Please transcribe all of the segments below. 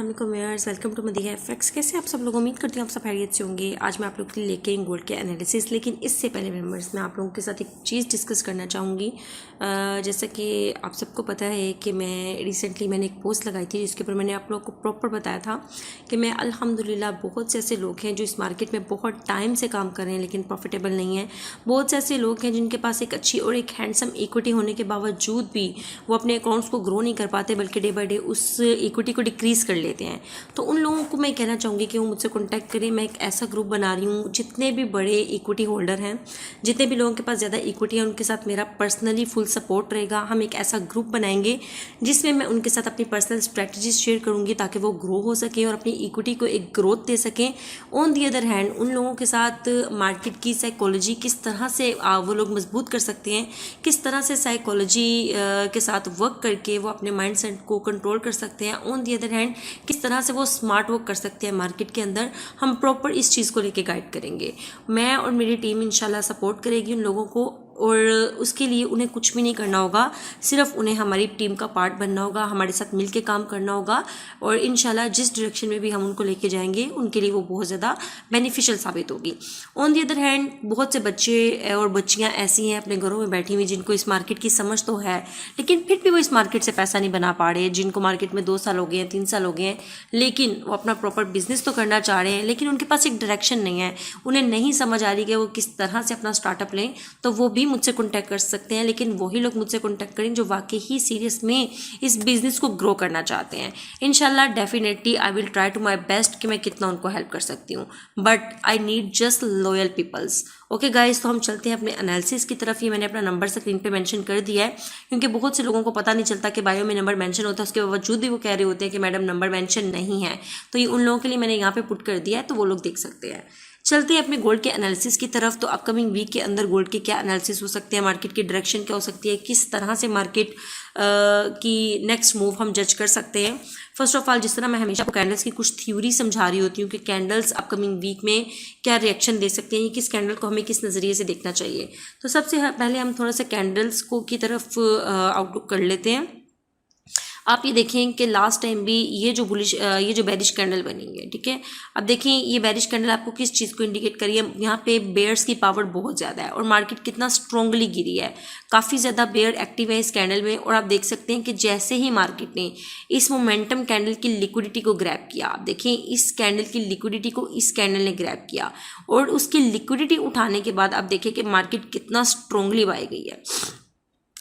Viewers, welcome to Madiha FX. कैसे आप सब लोग? उम्मीद करती हूँ आप सब खैरियत से होंगे। आज मैं आप लोग के लिए लेके आई गोल्ड के एनालिसिस, लेकिन इससे पहले मेंबर्स मैं आप लोगों के साथ एक चीज़ डिस्कस करना चाहूँगी। जैसा कि आप सबको पता है कि मैंने एक पोस्ट लगाई थी जिसके ऊपर मैंने आप लोगों को प्रॉपर बताया था कि मैं अल्हम्दुलिल्लाह, बहुत से ऐसे लोग हैं जो इस मार्केट में बहुत टाइम से काम कर रहे हैं लेकिन प्रॉफिटेबल नहीं है। बहुत से ऐसे लोग हैं जिनके पास एक अच्छी और एक हैंडसम इक्विटी होने के बावजूद भी वो अपने अकाउंट्स को ग्रो नहीं कर पाते, बल्कि डे बाई डे उस इक्विटी को डिक्रीज़ कर लेते हैं। तो उन लोगों को मैं कहना चाहूँगी कि वो मुझसे कॉन्टैक्ट करें। मैं एक ऐसा ग्रुप बना रही हूँ, जितने भी बड़े इक्विटी होल्डर हैं, जितने भी लोगों के पास ज़्यादा इक्विटी है, उनके साथ मेरा पर्सनली फुल सपोर्ट रहेगा। हम एक ऐसा ग्रुप बनाएंगे जिसमें मैं उनके साथ अपनी पर्सनल स्ट्रैटेजीज शेयर करूँगी ताकि वो ग्रो हो सकें और अपनी इक्विटी को एक ग्रोथ दे सकें। ऑन दी अदर हैंड, उन लोगों के साथ मार्केट की साइकोलॉजी किस तरह से वो लोग मजबूत कर सकते हैं, किस तरह से साइकोलॉजी के साथ वर्क करके वो अपने माइंड सेट को कंट्रोल कर सकते हैं। ऑन दी अदर हैंड, किस तरह से वो स्मार्ट वर्क कर सकते हैं मार्केट के अंदर, हम प्रॉपर इस चीज़ को लेके गाइड करेंगे। मैं और मेरी टीम इंशाल्लाह सपोर्ट करेगी उन लोगों को, और उसके लिए उन्हें कुछ भी नहीं करना होगा, सिर्फ उन्हें हमारी टीम का पार्ट बनना होगा, हमारे साथ मिलके काम करना होगा। और इंशाल्लाह जिस डायरेक्शन में भी हम उनको लेके जाएंगे उनके लिए वो बहुत ज़्यादा बेनिफिशियल साबित होगी। ऑन दी अदर हैंड, बहुत से बच्चे और बच्चियां ऐसी हैं अपने घरों में बैठी हुई जिनको इस मार्केट की समझ तो है, लेकिन फिर भी वो इस मार्केट से पैसा नहीं बना पा रहे। जिनको मार्केट में 2 साल हो गए हैं, 3 साल हो गए हैं, लेकिन वो अपना प्रॉपर बिजनेस तो करना चाह रहे हैं, लेकिन उनके पास एक डायरेक्शन नहीं है। उन्हें नहीं समझ आ रही कि वो किस तरह से अपना स्टार्टअप लें। तो वो भी मुझसे कॉन्टैक्ट कर सकते हैं, लेकिन वही लोग मुझसे कॉन्टैक्ट करें जो वाकई ही सीरियस में इस बिजनेस को ग्रो करना चाहते हैं। इंशाल्लाह definitely I will try to my best कि मैं कितना उनको हेल्प कर सकती हूँ, but I need just loyal peoples. Okay guys, तो हम चलते हैं अपने एनालिसिस की तरफ। ये मैंने अपना नंबर स्क्रीन पे मेंशन कर दिया है, क्योंकि बहुत से लोगों को पता नहीं चलता कि बायो में नंबर मेंशन होता है, उसके बावजूद भी वो कह रहे होते हैं कि मैडम नंबर मेंशन नहीं है। तो ये उन लोगों के लिए मैंने यहाँ पे पुट कर दिया है, तो वो लोग देख सकते हैं। चलते हैं अपने गोल्ड के एनालिसिस की तरफ। तो अपकमिंग वीक के अंदर गोल्ड के क्या एनालिसिस हो सकते हैं, मार्केट की डायरेक्शन क्या हो सकती है, किस तरह से मार्केट की नेक्स्ट मूव हम जज कर सकते हैं। फर्स्ट ऑफ ऑल, जिस तरह मैं हमेशा आपको कैंडल्स की कुछ थ्योरी समझा रही होती हूँ कि कैंडल्स अपकमिंग वीक में क्या रिएक्शन दे सकते हैं, किस कैंडल को हमें किस नज़रिए से देखना चाहिए। तो सबसे पहले हम थोड़ा सा कैंडल्स को की तरफ आउटलुक कर लेते हैं। आप ये देखें कि लास्ट टाइम भी ये जो बेरिश कैंडल बनी है, ठीक है। अब देखें ये बेरिश कैंडल आपको किस चीज़ को इंडिकेट करी है। यहाँ पे बेयर्स की पावर बहुत ज़्यादा है और मार्केट कितना स्ट्रांगली गिरी है, काफ़ी ज़्यादा बेयर एक्टिव है इस कैंडल में। और आप देख सकते हैं कि जैसे ही मार्केट ने इस मोमेंटम कैंडल की लिक्विडिटी को ग्रैब किया, आप देखें इस कैंडल की लिक्विडिटी को इस कैंडल ने ग्रैब किया, और उसकी लिक्विडिटी उठाने के बाद आप देखें कि मार्केट कितना स्ट्रांगली बाई गई है।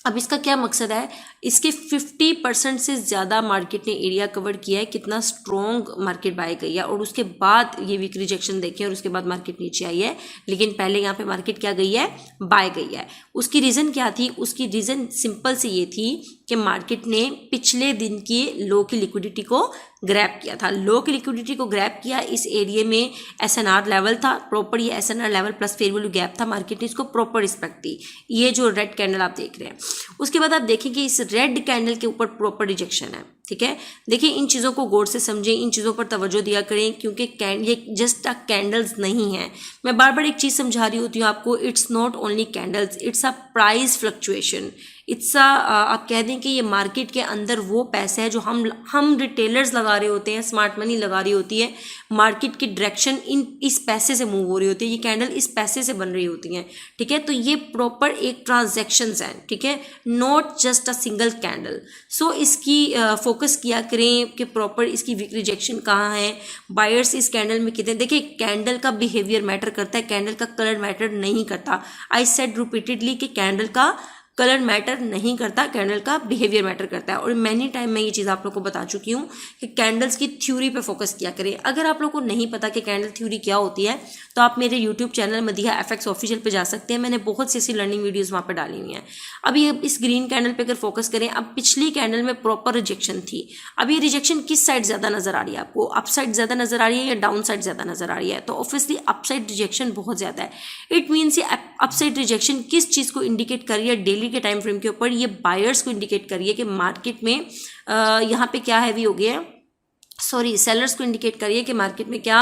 अब इसका क्या मकसद है, इसके 50% से ज़्यादा मार्केट ने एरिया कवर किया है, कितना स्ट्रॉन्ग मार्केट बाय गई है। और उसके बाद ये वीक रिजेक्शन देखें और उसके बाद मार्केट नीचे आई है, लेकिन पहले यहाँ पे मार्केट क्या गई है, बाय गई है। उसकी रीज़न क्या थी, उसकी रीज़न सिंपल सी ये थी कि मार्केट ने पिछले दिन की लो की लिक्विडिटी को ग्रैब किया था। लो की लिक्विडिटी को ग्रैब किया, इस एरिया में एसएनआर लेवल था प्रॉपर, ये SNR level plus fair value gap था, मार्केट ने इसको प्रॉपर रिस्पेक्ट दी। ये जो रेड कैंडल आप देख रहे हैं, उसके बाद आप देखें कि इस रेड कैंडल के ऊपर प्रॉपर रिजेक्शन है, ठीक है। देखिए इन चीज़ों को गौर से समझें, इन चीज़ों पर तवज्जो दिया करें, क्योंकि ये जस्ट अ कैंडल्स नहीं है। मैं बार बार एक चीज़ समझा रही होती हूँ आपको, it's not only candles, it's a price fluctuation. It's आप कह दें कि ये मार्केट के अंदर वो पैसा है जो हम रिटेलर्स लगा रहे होते हैं, स्मार्ट मनी लगा रही होती है। मार्केट की डायरेक्शन इस पैसे से मूव हो रही होती है, ये कैंडल इस पैसे से बन रही होती हैं, ठीक है। तो ये प्रॉपर एक ट्रांजैक्शंस हैं, ठीक है, not just a single candle. So इसकी फोकस किया करें कि प्रॉपर इसकी वीक रिजेक्शन कहाँ है, बायर्स इस कैंडल में कितने। देखिए कैंडल का बिहेवियर मैटर करता है, कैंडल का कलर मैटर नहीं करता। आई सेड रिपीटेडली कि कैंडल का कलर मैटर नहीं करता, कैंडल का बिहेवियर मैटर करता है। और मैनी टाइम मैं ये चीज़ आप लोग को बता चुकी हूँ कि कैंडल्स की थ्योरी पे फोकस किया करें। अगर आप लोग को नहीं पता कि कैंडल थ्योरी क्या होती है, तो आप मेरे YouTube channel Madiha FX official पे जा सकते हैं, मैंने बहुत सी ऐसी लर्निंग वीडियोज़ वहाँ पर डाली हुई हैं। अभी इस ग्रीन कैंडल पर अगर फोकस करें, अब पिछली कैंडल में प्रॉपर रिजेक्शन थी। अब ये रिजेक्शन किस साइड ज़्यादा नजर आ रही है आपको, अप साइड ज़्यादा नजर आ रही है या डाउन साइड ज़्यादा नजर आ रही है? तो ऑब्वियसली अप साइड रिजेक्शन बहुत ज़्यादा है। इट मीन्स ये अप साइड रिजेक्शन किस चीज़ को इंडिकेट कर रही है, डेली के टाइम फ्रेम के ऊपर ये बायर्स को इंडिकेट करिए कि मार्केट में यहाँ पे क्या हैवी हो गया है, सॉरी सेलर्स को इंडिकेट करिए कि मार्केट में क्या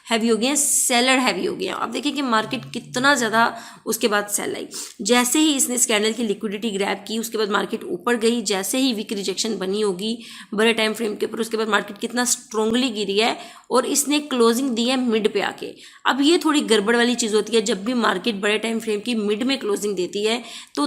हैवी हो गए हैं, सेलर हैवी हो गए हैं। अब देखिए कि मार्केट कितना ज़्यादा उसके बाद सेल आई। जैसे ही इसने इस कैंडल की लिक्विडिटी ग्रैब की उसके बाद मार्केट ऊपर गई, जैसे ही वीक रिजेक्शन बनी होगी बड़े टाइम फ्रेम के ऊपर, उसके बाद मार्केट कितना स्ट्रोंगली गिरी है और इसने क्लोजिंग दी है मिड पे आके। अब ये थोड़ी गड़बड़ वाली चीज़ होती है, जब भी मार्केट बड़े टाइम फ्रेम की मिड में क्लोजिंग देती है तो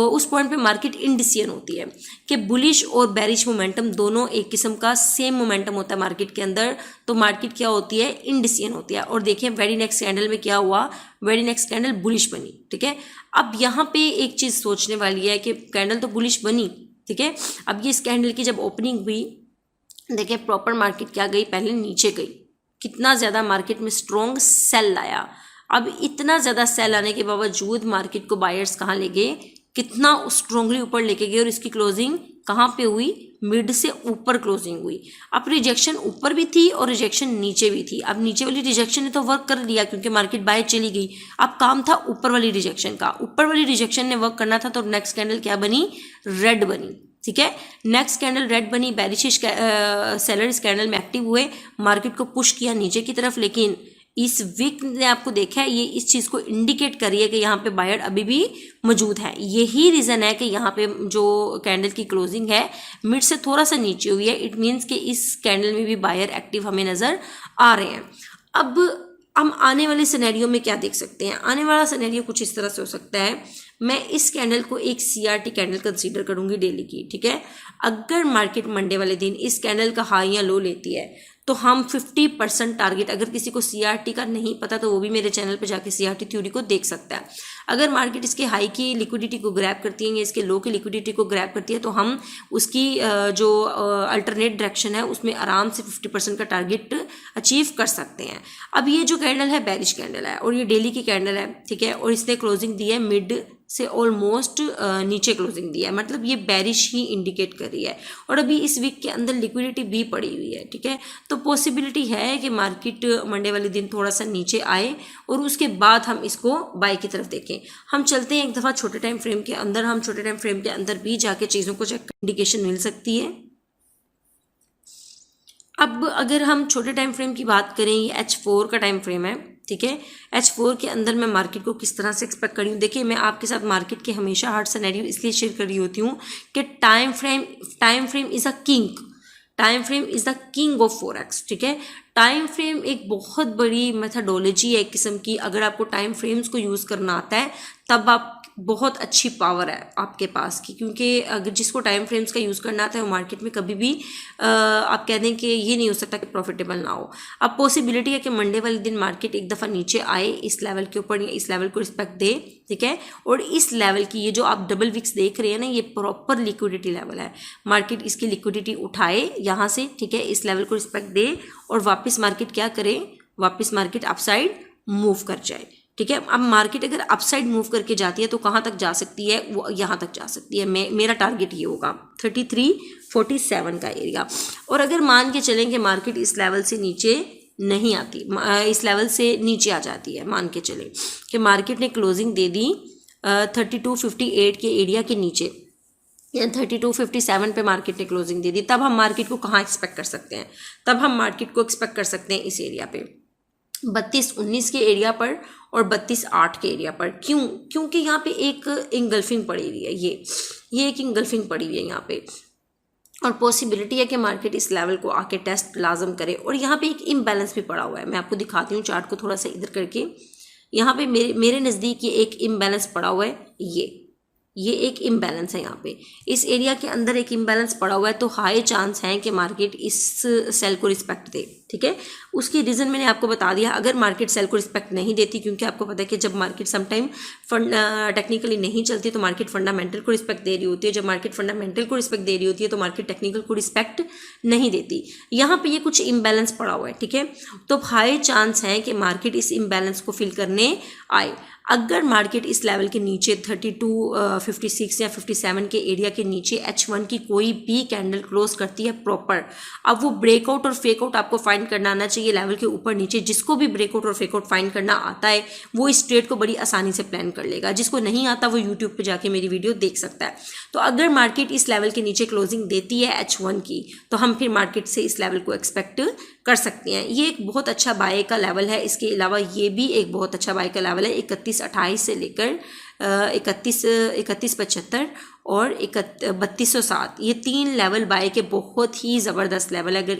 उस पॉइंट पे मार्केट इनडिसीजन होती है कि बुलिश और बेरिश मोमेंटम दोनों एक किस्म का सेम मोमेंटम होता है मार्केट के अंदर, तो मार्केट क्या होती है, इनडिसीजन होती है। और देखिए वेरी नेक्स्ट कैंडल में क्या हुआ, वेरी नेक्स्ट कैंडल बुलिश बनी। ठीक है, अब यहाँ पे एक चीज़ सोचने वाली है कि कैंडल तो बुलिश बनी, ठीक है, अब ये इस कैंडल की जब ओपनिंग हुई, देखिए प्रॉपर मार्केट क्या गई, पहले नीचे गई, कितना ज़्यादा मार्केट में स्ट्रॉन्ग सेल लाया। अब इतना ज़्यादा सेल आने के बावजूद मार्केट को बायर्स कहाँ ले गए, कितना स्ट्रॉन्गली ऊपर लेके गए और इसकी क्लोजिंग कहाँ पे हुई, मिड से ऊपर क्लोजिंग हुई। अब रिजेक्शन ऊपर भी थी और रिजेक्शन नीचे भी थी। अब नीचे वाली रिजेक्शन ने तो वर्क कर लिया क्योंकि मार्केट बाय चली गई, अब काम था ऊपर वाली रिजेक्शन का। ऊपर वाली रिजेक्शन ने वर्क करना था, तो नेक्स्ट कैंडल क्या बनी, रेड बनी। ठीक है, नेक्स्ट कैंडल रेड बनी, बेरिश सेलर इस कैंडल में एक्टिव हुए, मार्केट को पुश किया नीचे की तरफ। लेकिन इस वीक ने आपको देखा है, ये इस चीज़ को इंडिकेट करी है कि यहाँ पे बायर अभी भी मौजूद है। यही रीज़न है कि यहाँ पे जो कैंडल की क्लोजिंग है मिड से थोड़ा सा नीचे हुई है। इट मीन्स कि इस कैंडल में भी बायर एक्टिव हमें नज़र आ रहे हैं। अब हम आने वाले सिनेरियो में क्या देख सकते हैं, आने वाला सिनेरियो कुछ इस तरह से हो सकता है। मैं इस कैंडल को एक CRT कैंडल कंसीडर करूंगी डेली की। ठीक है, अगर मार्केट मंडे वाले दिन इस कैंडल का हाई या लो लेती है तो हम 50% टारगेट, अगर किसी को CRT का नहीं पता तो वो भी मेरे चैनल पे जाके CRT थ्योरी को देख सकता है। अगर मार्केट इसके हाई की लिक्विडिटी को ग्रैब करती है या इसके लो की लिक्विडिटी को ग्रैब करती है तो हम उसकी जो अल्टरनेट डायरेक्शन है उसमें आराम से 50% का टारगेट अचीव कर सकते हैं। अब ये जो कैंडल है बेरिश कैंडल है और ये डेली की कैंडल है, ठीक है, और इसने क्लोजिंग दी है मिड से ऑलमोस्ट नीचे क्लोजिंग दी है, मतलब ये बेरिश ही इंडिकेट कर रही है। और अभी इस वीक के अंदर लिक्विडिटी भी पड़ी हुई है। ठीक है, तो पॉसिबिलिटी है कि मार्केट मंडे वाले दिन थोड़ा सा नीचे आए और उसके बाद हम इसको बाय की तरफ देखें। हम चलते हैं एक दफ़ा छोटे टाइम फ्रेम के अंदर, हम छोटे टाइम फ्रेम के अंदर भी जाके चीज़ों को चेक इंडिकेशन मिल सकती है। अब अगर हम छोटे टाइम फ्रेम की बात करें, ये H4 का टाइम फ्रेम है। ठीक है, H4 के अंदर मैं मार्केट को किस तरह से एक्सपेक्ट करी हूँ, देखिए मैं आपके साथ मार्केट के हमेशा हर सिनेरियो इसलिए शेयर कर रही होती हूँ कि time frame is a king, time frame is the king of forex. ठीक है, टाइम फ्रेम एक बहुत बड़ी मेथडोलॉजी है एक किस्म की। अगर आपको टाइम फ्रेम्स को यूज़ करना आता है तब आप बहुत अच्छी पावर है आपके पास की, क्योंकि अगर जिसको टाइम फ्रेम्स का यूज़ करना आता है वो मार्केट में कभी भी आप कह दें कि ये नहीं हो सकता कि प्रॉफिटेबल ना हो। अब पॉसिबिलिटी है कि मंडे वाले दिन मार्केट एक दफ़ा नीचे आए इस लेवल के ऊपर, इस लेवल को रिस्पेक्ट दे। ठीक है, और इस लेवल की ये जो आप डबल विक्स देख रहे हैं ना, ये प्रॉपर लिक्विडिटी लेवल है। मार्केट इसकी लिक्विडिटी उठाए यहाँ से, ठीक है, इस लेवल को रिस्पेक्ट दे और वापस मार्केट क्या करे, वापस मार्केट अपसाइड मूव कर जाए। ठीक है, अब मार्केट अगर अपसाइड मूव करके जाती है तो कहाँ तक जा सकती है, वो यहाँ तक जा सकती है। मेरा टारगेट ये होगा 3347 का एरिया। और अगर मान के चलें कि मार्केट इस लेवल से नीचे नहीं आती, इस लेवल से नीचे आ जाती है, मान के चलें कि मार्केट ने क्लोजिंग दे दी 3258 के एरिया के नीचे या 3257 पे मार्केट ने क्लोजिंग दे दी, तब हम मार्केट को कहाँ एक्सपेक्ट कर सकते हैं, तब हम मार्केट को एक्सपेक्ट कर सकते हैं इस एरिया पे 3219 के एरिया पर और 32.8 के एरिया पर। क्योंकि यहाँ पे एक इंगल्फिंग पड़ी हुई है, ये एक इंगल्फिंग पड़ी हुई है यहाँ पे, और पॉसिबिलिटी है कि मार्केट इस लेवल को आके टेस्ट लाजम करे। और यहाँ पे एक इम्बैलेंस भी पड़ा हुआ है, मैं आपको दिखाती हूँ चार्ट को थोड़ा सा इधर करके। यहाँ पे मेरे नज़दीक ये एक इम्बैलेंस पड़ा हुआ है, ये एक इम्बैलेंस है यहाँ पे, इस एरिया के अंदर एक इम्बैलेंस पड़ा हुआ है, तो हाई चांस है कि मार्केट इस सेल को रिस्पेक्ट दे। ठीक है, उसकी रीज़न मैंने आपको बता दिया। अगर मार्केट सेल को रिस्पेक्ट नहीं देती, क्योंकि आपको पता है कि जब मार्केट समटाइम टेक्निकली नहीं चलती तो मार्केट फंडामेंटल को रिस्पेक्ट दे रही होती है, जब मार्केट फंडामेंटल को रिस्पेक्ट दे रही होती है तो मार्केट टेक्निकल को रिस्पेक्ट नहीं देती। यहाँ पे ये कुछ इम्बैलेंस पड़ा हुआ है। ठीक है, तो हाई चांस है कि मार्केट इस इम्बैलेंस को फिल करने आए। अगर मार्केट इस लेवल के नीचे 32, 56 या 57 के एरिया के नीचे H1 की कोई भी कैंडल क्लोज करती है प्रॉपर, अब वो ब्रेकआउट और फेकआउट आपको फाइंड करना आना चाहिए लेवल के ऊपर नीचे। जिसको भी ब्रेकआउट और फेकआउट फाइंड करना आता है वो इस ट्रेड को बड़ी आसानी से प्लान कर लेगा। जिसको नहीं आता वो यूट्यूब पे जाके मेरी वीडियो देख सकता है। तो अगर मार्केट इस लेवल के नीचे क्लोजिंग देती है H1 की, तो हम फिर मार्केट से इस लेवल को एक्सपेक्ट कर सकते हैं। ये एक बहुत अच्छा बाय का लेवल है। इसके अलावा ये भी एक बहुत अच्छा बाय का लेवल है 3128 से लेकर 3175 और 3207। ये 3 लेवल बाय के बहुत ही ज़बरदस्त लेवल है। अगर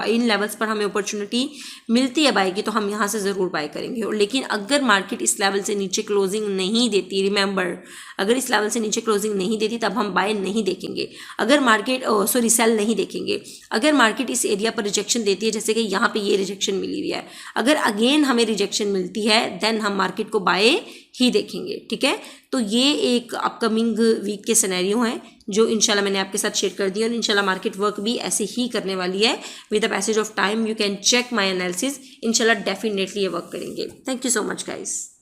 इन लेवल्स पर हमें अपॉर्चुनिटी मिलती है बाय की तो हम यहाँ से ज़रूर बाय करेंगे। और लेकिन अगर मार्केट इस लेवल से नीचे क्लोजिंग नहीं देती, रिमेंबर, अगर इस लेवल से नीचे क्लोजिंग नहीं देती तब हम बाय नहीं देखेंगे। अगर मार्केट सेल नहीं देखेंगे। अगर मार्केट इस एरिया पर रिजेक्शन देती है, जैसे कि यहाँ पे ये रिजेक्शन मिली हुई है, अगर अगेन हमें रिजेक्शन मिलती है देन हम मार्केट को बाय ही देखेंगे। ठीक है, तो ये एक अपकमिंग वीक के सिनेरियो हैं जो इंशाल्लाह मैंने आपके साथ शेयर कर दिया। और इंशाल्लाह मार्केट वर्क भी ऐसे ही करने वाली है। With the passage of time you can check my analysis. इंशाल्लाह डेफिनेटली ये वर्क करेंगे। Thank you so much guys.